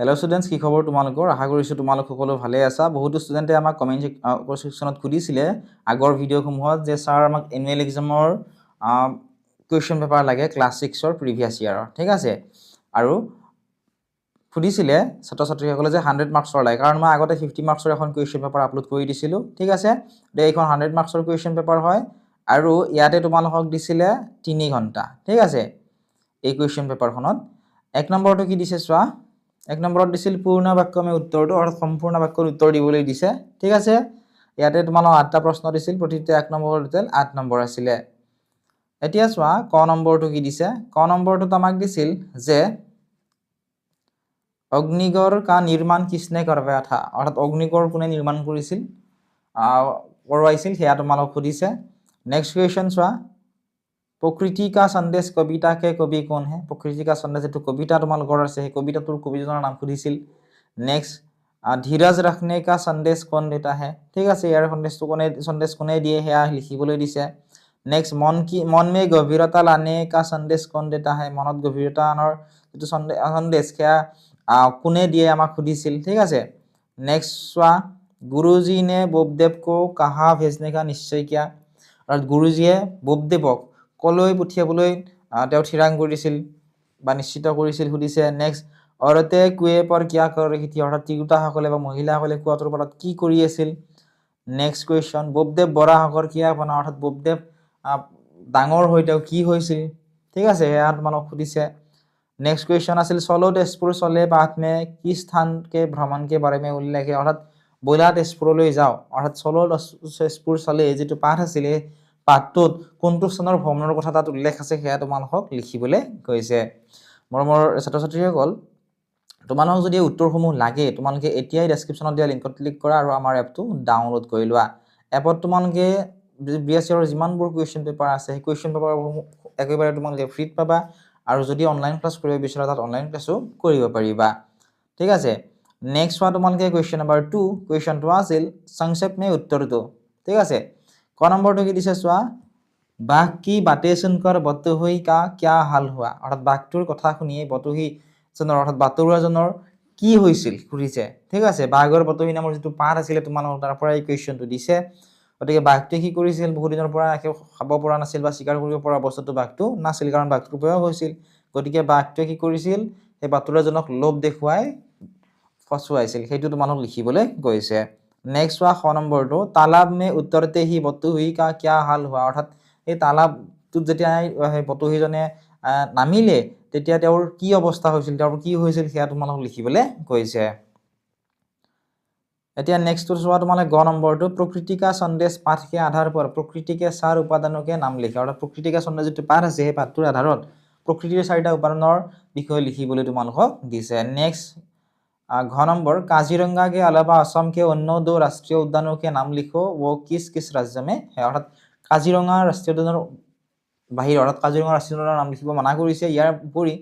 Hello' students, কি খবৰ তোমালোকৰ? আশা কৰিছোঁ তোমালোক সকলো ভালে আছা। বহুতো ষ্টুডেণ্টে আমাক কমেণ্ট ছেকশ্যনত সুধিছিলে আগৰ ভিডিঅ'সমূহত যে ছাৰ আমাক এনুৱেল এক্সামৰ কুৱেশ্যন পেপাৰ লাগে ক্লাছ 6ৰ প্ৰিভিয়াছ ইয়াৰৰ, ঠিক আছে। আৰু সুধিছিলে ছাত্ৰ ছাত্ৰীসকলে যে 100 মাৰ্কছৰ লাগে, কাৰণ মই আগতে 50 মাৰ্কছৰ এখন কুৱেশ্যন পেপাৰ আপলোড কৰি দিছিলোঁ, ঠিক আছে। এইখন 100 মাৰ্কছৰ কুৱেশ্যন পেপাৰ হয় আৰু ইয়াতে তোমালোকক দিছিলে 3 ঘণ্টা, ঠিক আছে। এই কুৱেশ্যন পেপাৰখনত 1 নম্বৰটো কি দিছে চোৱা। 1 নম্বৰত দিছিল পূৰ্ণ বাক্যমে উত্তৰটো, অৰ্থাৎ সম্পূৰ্ণ বাক্যৰ উত্তৰ দিবলৈ দিছে, ঠিক আছে। ইয়াতে তোমালোক 8টা প্ৰশ্ন দিছিল, প্ৰতিটোতে 1 নম্বৰ টোটেল 8 নম্বৰ আছিলে। এতিয়া চোৱা ক নম্বৰটো কি দিছে। ক নম্বৰটোত আমাক দিছিল যে অগ্নিগড় কা নিৰ্মাণ কিসনে কৰৱায়া থা, অৰ্থাৎ অগ্নিগড় কোনে নিৰ্মাণ কৰিছিল কৰৱাইছিল সেয়া তোমালোক সুধিছে। নেক্সট কুৱেশ্যন চোৱা, প্ৰকৃতি কা সন্দেশ কবিতা কে কবি কোন হে। প্ৰকৃতি কা সন্দেশ যিটো কবিতা তোমালোকৰ আছে, সেই কবিতাটোৰ কবিজনৰ নাম সুধিছিল। নেক্সট ধীৰজ ৰখনে কা সন্দেশ কোন দেতা হে, ঠিক আছে। ইয়াৰ সন্দেশ কোনে দিয়ে সেয়া লিখিবলৈ দিছে। নেক্সট মন মে গভীৰতা লানে কা সন্দেশ কোন দেতা হে, মনত গভীৰতা আনৰ যিটো সন্দেশ সেয়া কোনে দিয়ে আমাক সুধিছিল, ঠিক আছে। নেক্সট চোৱা, গুৰুজী নে বোপদেৱ কো কাহা ভেজনে কা নিশ্চয় কিয়া, অৰ্থাৎ গুৰুজীয়ে বোপদেৱক কলৈ পঠিয়াবলৈ তেওঁ থিৰাং কৰিছিল বা নিশ্চিত কৰিছিল সুধিছে। নেক্সট औरतें কুঁৱে পৰ কিয়া কৰ ৰহি থি, অৰ্থাৎ তিৰোতাসকলে বা মহিলাসকলে কুৱাটোৰ পাৰত কি কৰি আছিল। নেক্সট কুৱেশ্যন, বোপদেৱ বৰা হকৰ কিয়া বনা, অৰ্থাৎ বোপদেৱ ডাঙৰ হৈ তেওঁ কি হৈছিল, ঠিক আছে, সেয়া তোমালোক সুধিছে। নেক্সট কুৱেশ্যন আছিল চলো তেজপুৰ চলে পাঠ মে কি স্থানকে ভ্ৰমণকে বাৰে মে উল্লেখে, অৰ্থাৎ বইলা তেজপুৰলৈ যাওঁ, অৰ্থাৎ চলো তেজপুৰ চলে যিটো পাঠ আছিলে পাঠটোত কোনটো স্থানৰ ভ্ৰমণৰ কথা তাত উল্লেখ আছে সেয়া তোমালোকক লিখিবলৈ কৈছে। মৰমৰ ছাত্ৰ ছাত্ৰীসকল, তোমালোকক যদি উত্তৰসমূহ লাগে তোমালোকে এতিয়াই ডেছক্ৰিপশ্যনত দিয়া লিংকত ক্লিক কৰা আৰু আমাৰ এপটো ডাউনলোড কৰি লোৱা। এপত তোমালোকে প্ৰিভিয়াছ ইয়াৰৰ যিমানবোৰ কুৱেশ্যন পেপাৰ আছে সেই কুৱেশ্যন পেপাৰসমূহ একেবাৰে তোমালোকে ফ্ৰীত পাবা, আৰু যদি অনলাইন ক্লাছ কৰিব বিচাৰা তাত অনলাইন ক্লাছো কৰিব পাৰিবা, ঠিক আছে। নেক্সট চোৱা তোমালোকে কুৱেশ্যন নম্বৰ 2, কুৱেশ্যনটো আছিল সংক্ষেপ মে উত্তৰটো, ঠিক আছে। ক নম্বৰটো কি দিছে চোৱা, বাঘ কি বাতে সুনকৰ বতুহী কা কিয়া হাল হোৱা, অৰ্থাৎ বাঘটোৰ কথা শুনিয়ে বতুহী জনৰ অৰ্থাৎ বাটৰুৱাজনৰ কি হৈছিল সুধিছে, ঠিক আছে। বাঘৰ বতুহী নামৰ যিটো পাঠ আছিলে তোমালোকৰ তাৰ পৰা এই কুৱেশ্যনটো দিছে। গতিকে বাঘটোৱে কি কৰিছিল, বহু দিনৰ পৰা খাব পৰা নাছিল বা চিকাৰ কৰিব পৰা অৱস্থাটো বাঘটো নাছিল, কাৰণ বাঘটোৰ বয়স হৈছিল। গতিকে বাঘটোৱে কি কৰিছিল, সেই বাটৰুৱাজনক লোভ দেখুৱাই ফচুৱাইছিল, সেইটো তোমালোক লিখিবলৈ কৈছে। নেক্সট চোৱা খ নম্বৰটো, তালাব মে উত্তৰতে হি বতুহী কা কিয়া হাল হোৱা, অৰ্থাৎ এই তালাবটোত যেতিয়া সেই বতুহীজনে নামিলে তেতিয়া তেওঁৰ কি অৱস্থা হৈছিল, তেওঁৰ কি হৈছিল সেয়া তোমালোক লিখিবলৈ কৈছে। এতিয়া নেক্সটটো চোৱা তোমালোকে গ নম্বৰটো, প্ৰকৃতি কা সন্দেশ পাঠ কে আধাৰ পৰ প্ৰকৃতি কে 4 উপাদানকে নাম লিখে, অৰ্থাৎ প্ৰকৃতি কা সন্দেশ যিটো পাঠ আছে সেই পাঠটোৰ আধাৰত প্ৰকৃতিৰ 4টা উপাদানৰ বিষয়ে লিখিবলৈ তোমালোকক দিছে। নেক্সট ঘ নম্বৰ, কাজিৰঙা কে अलावा असम के अन्य 2 राष्ट्रीय उद्यानों के नाम लिखो वो किस किस राज्य में है, অৰ্থাৎ কাজিৰঙা ৰাষ্ট্ৰীয় উদ্যানৰ বাহিৰে অৰ্থাৎ কাজিৰঙা ৰাষ্ট্ৰীয় উদ্যানৰ নাম লিখিব মানা কৰিছে। ইয়াৰ উপৰি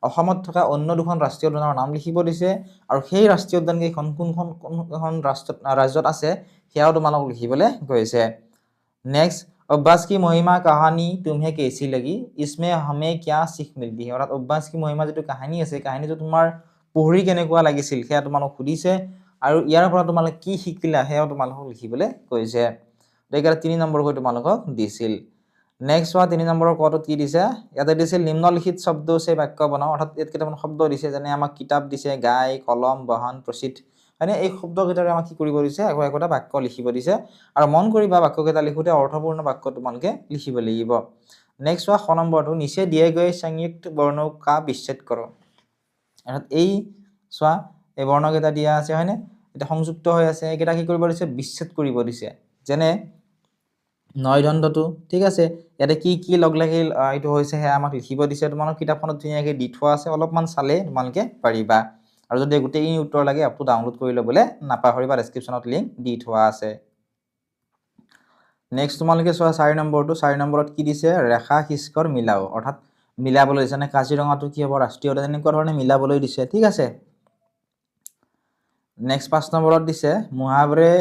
অসমত থকা অন্য 2খন ৰাষ্ট্ৰীয় উদ্যানৰ নাম লিখিব দিছে, আৰু সেই ৰাষ্ট্ৰীয় উদ্যান কেইখন কোনখন ৰাজ্যত আছে সেয়াও তোমালোক লিখিবলৈ কৈছে। নেক্সট, অব্বাছ কি মহিমা কাহানী তুমহে কেচি লাগি, ইসমে হামে কিয়া শিখ মিলতি, অৰ্থাৎ অব্বাছ কি মহিমা যিটো কাহিনী আছে কাহিনীটো তোমাৰ পঢ়ি কেনেকুৱা লাগিছিল সেয়া তোমালোক সুধিছে, আৰু ইয়াৰ পৰা তোমালোকে কি শিকিলা সেয়াও তোমালোকক লিখিবলৈ কৈছে। গতিকে 3 নম্বৰকৈ তোমালোকক দিছিল। নেক্সট চোৱা 3 নম্বৰৰ কটোত কি দিছে, ইয়াতে দিছিল নিম্নলিখিত শব্দ সে বাক্য বনাও, অৰ্থাৎ ইয়াত কেইটামান শব্দ দিছে, যেনে আমাক কিতাপ দিছে, গাই, কলম, বাহন, প্ৰচিদ্ধ, হয়নে। এই শব্দকেইটাৰে আমাক কি কৰিব দিছে, একোটা বাক্য লিখিব দিছে, আৰু মন কৰিবা বাক্যকেইটা লিখোঁতে অৰ্থপূৰ্ণ বাক্য তোমালোকে লিখিব লাগিব। নেক্সট চোৱা খ নম্বৰটো, নিচে দিয়ে গৈ সংযুক্ত বৰ্ণও কা বিচ্ছেদ কৰ, অৰ্থাৎ এই চোৱা এই বৰ্ণকেইটা দিয়া আছে, হয়নে, এতিয়া সংযুক্ত হৈ আছে, এইকেইটা কি কৰিব দিছে, বিচ্ছেদ কৰিব দিছে। যেনে নয় দণ্ডটো, ঠিক আছে, ইয়াতে কি কি লগ লাগি এইটো হৈছে সেয়া আমাক লিখিব দিছে। তোমালোক কিতাপখনত ধুনীয়াকৈ দি থোৱা আছে, অলপমান চালে তোমালোকে পাৰিবা, আৰু যদি গোটেইখিনি উত্তৰ লাগে এপটো ডাউনলোড কৰি ল'বলৈ নাপাহৰিবা, ডেছক্ৰিপশ্যনত লিংক দি থোৱা আছে। নেক্সট তোমালোকে চোৱা 4 নম্বৰটো, 4 নম্বৰত কি দিছে, ৰেখা খিচকৰ মিলাও, অৰ্থাৎ মিলাবলৈ দিছে, মানে কাজিৰঙাটো কি হ'ব ৰাষ্ট্ৰীয় উদ্যান, এনেকুৱা ধৰণে মিলাবলৈ দিছে, ঠিক আছে। নেক্সট 5 নম্বৰত দিছে মুহাৱৰে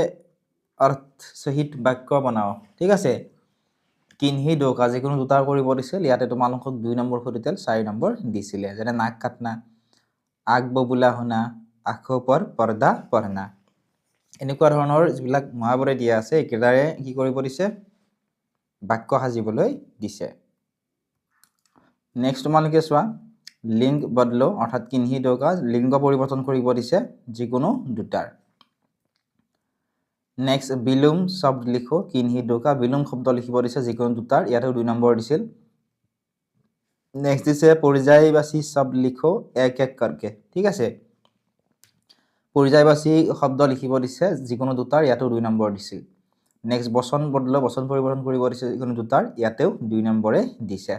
অৰ্থ সহিত বাক্য বনাও, ঠিক আছে। কিনহি দোকা, যিকোনো দুটা কৰিব দিছিল, ইয়াতে তোমালোকক 2 নম্বৰ টোটেল 4 নম্বৰ দিছিলে, যেনে নাক কাটনা, আগ ববুলা শুনা, आँखों पर पर्दा पड़ना এনেকুৱা ধৰণৰ যিবিলাক মহাবৰে দিয়া আছে একেদাৰে কি কৰিব দিছে বাক্য সাজিবলৈ দিছে নেক্সট তোমালোকে চোৱা লিংগ বদলো অৰ্থাৎ কিনহি দোকা লিংগ পৰিৱৰ্তন কৰিব দিছে যিকোনো দুটাৰ নেক্সট বিলোম শব্দ লিখো কিনহি দোকা বিলোম শব্দ লিখিব দিছে যিকোনো দুটাৰ ইয়াতে 2 নম্বৰ দিছিল নেক্সট দিছে পৰ্যায়বাচী শব্দ লিখো এক এক करके ঠিক আছে পৰ্যায়বাচী শব্দ লিখিব দিছে যিকোনো দুটাৰ ইয়াতে 2 নম্বৰ দিছিল নেক্সট বচন বদলো বচন পৰিৱৰ্তন কৰিব দিছে যিকোনো দুটাৰ ইয়াতেও 2 নম্বৰে দিছে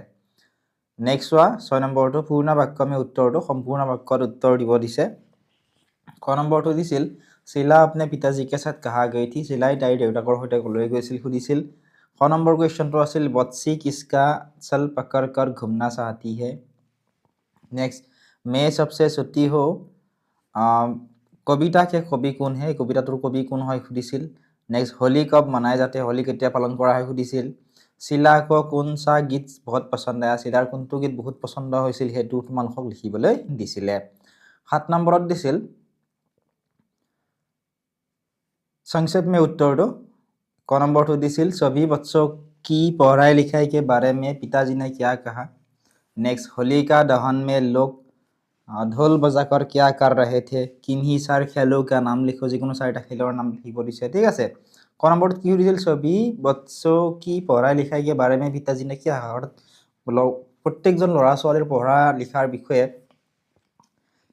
নেক্সট 6 নম্বৰটো পূৰ্ণ বাক্যমে উত্তৰটো সম্পূৰ্ণ বাক্যৰ উত্তৰ দিব দিছে ক নম্বৰটো দিছিল শিলা अपने पिताजी के साथ कहा गई थी শিলাই তাইৰ দেউতাকৰ সৈতে কলৈ গৈছিল সুধিছিল ক নম্বৰ কোৱেশ্চনটো আছিল বচ্চি किसका चल पकड़ कर घूमना चाहती है नेक्स्ट मैं सबसे छोटी हूं कविता के कवि কোন है কবিতাটোৰ কবি কোন হয় সুধিছিল नेक्स्ट होली कब मनाए जाते होली কেতিয়া পালন কৰা হয় সুধিছিল শিলা को कौन सा गीत बहुत पसंद आया শিলাৰ কোনটো গীত বহুত পছন্দ হৈছিল হেতু তোমালোকক লিখিবলৈ দিছিলে 7 নম্বৰত দিছিল संक्षेप में उत्तर दो क नंबर तो दिसिल सभी बच्चों की पढ़ाई लिखाई के बारे में पिताजी ने क्या कहा नेक्स्ट होलिका दहन में लोग ढोल बजाकर क्या कर रहे थे किन्हीं सार खेलों का नाम लिखो যিকোনো চাৰিটা খেলৰ নাম লিখিব দিছে ঠিক আছে ক নম্বৰত কি দিছিল सभी बच्चों की पढ़ाई लिखाई के बारे में पिताजी ने क्या कहा প্ৰত্যেকজন ল'ৰা ছোৱালীৰ পঢ়া লিখাৰ বিষয়ে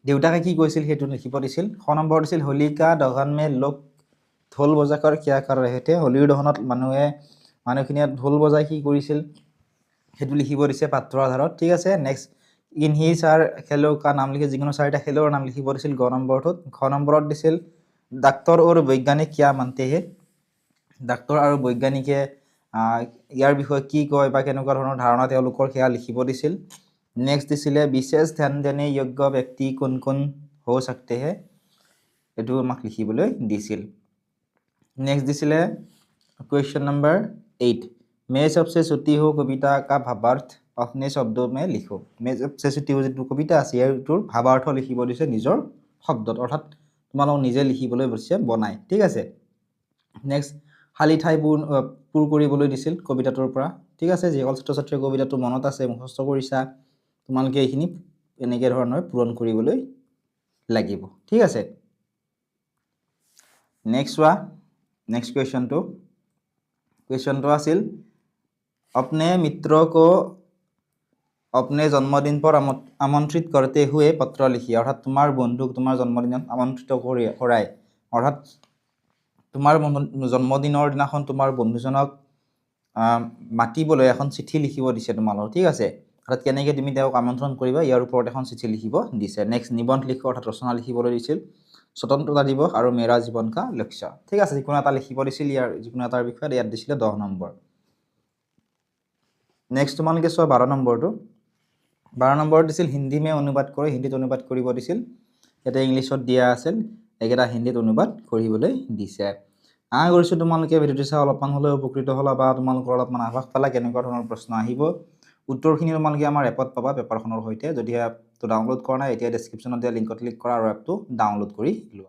দেউতাকে কি কৈছিল হেতু লিখিব দিছিল খ নম্বৰ দিছিল होलिका दहन में लोग ঢোল বজাকৰ কিয়া কৰ ৰহে थे হোলিৰ দহনত মানুহখিনিয়ে ঢোল বজাই কি কৰিছিল হেতু লিখিব দিছে পাত্ৰৰ আধাৰত ঠিক আছে নেক্সট ইনহি সাৰ খেলো কা নাম লিখে যিকোনো চাৰিটা খেলৰ নাম লিখিব দিছিল গ নম্বৰটোত খ নম্বৰত দিছিল ডাক্তৰ আৰু বৈজ্ঞানিক কিয়া মানতে হে ডাক্তৰ আৰু বৈজ্ঞানিকে ইয়াৰ বিষয়ে কি কয় বা কেনেকুৱা ধৰণৰ ধাৰণা তেওঁলোকৰ কিয়া লিখিব দিছিল নেক্সট দিছিলে বিশেষ ধ্যান দেনে যোগ্য ব্যক্তি কোন কোন हो सकते हैं এটো আমাক লিখিবলৈ দিছিল नेक्स्ट दिसिले क्वेश्चन नंबर 8 मैं सबसे छोटी हूं कविता का भावार्थ अपने शब्दों में लिखो मैं सबसे छोटी हूं যেটো কবিতা আছে ইয়াৰ ভাৱাৰ্থ লিখিব দিছে নিজৰ শব্দত অৰ্থাৎ তোমালোক নিজে লিখিবলৈ বসে বনাই ঠিক আছে নেক্সট খালি ঠাই পূৰ কৰিবলৈ দিছিল কবিতাটোৰ পৰা ঠিক আছে যে ছাত্ৰ ছাত্ৰীৰ কবিতাটো মনত আছে মুখস্থ কৰিছা তোমালোকে এইখিনি এনেকে ধৰণৰ পূৰণ কৰিবলৈ লাগিব ঠিক আছে नेक्स्ट क्वेश्चन तो आसिल अपने मित्रों को अपने जन्मदिन पर आमंत्रित करते हुए पत्र लिखिए अर्थात तुम्हार बंधुक तुम्हार जन्मदिन आमंत्रित कराय अर्थात तुम्हार जन्मदिনৰ দিনাখন তোমাৰ বন্ধুজনক মাতিবলৈ এখন চিঠি লিখিব দিছে তোমালোক ঠিক আছে অৰ্থাৎ কেনেকৈ তুমি তেওঁক আমন্ত্ৰণ কৰিবা ইয়াৰ ওপৰত এখন চিঠি লিখিব দিছে নেক্সট নিবন্ধ লিখো অৰ্থাৎ ৰচনা লিখিবলৈ দিছিল स्वतंत्रता दिवस और मेरा जीवन का लक्ष्य ठीक আছে যিকোনো এটা লিখিব দিছিল ইয়াৰ যিকোনো এটাৰ বিষয়ে ইয়াত দিছিল 10 নম্বৰ নেক্সট তোমালোকে চোৱা 12 নম্বৰ দিছিল হিন্দী মে অনুবাদ কৰি হিন্দীত অনুবাদ কৰিব দিছিল এটা ইংলিছত দিয়া আছিল একেটা হিন্দীত অনুবাদ কৰিবলৈ দিছে আশা কৰিছো তোমালোকে ভিডিওটো চাই অলপমান হলেও উপকৃত হলা বা তোমালোকৰ অলপমান আভাস পালা কেনেকুৱা ধৰণৰ প্ৰশ্ন আহিব উত্তৰখিনি তোমালোকে আমাৰ এপত পাবা পেপাৰখনৰ সৈতে যদি এপটো ডাউনলোড কৰা নাই এতিয়া ডেসক্ৰিপচনত দিয়া লিংকত ক্লিক কৰা আৰু এপটো ডাউনলোড কৰি লোৱা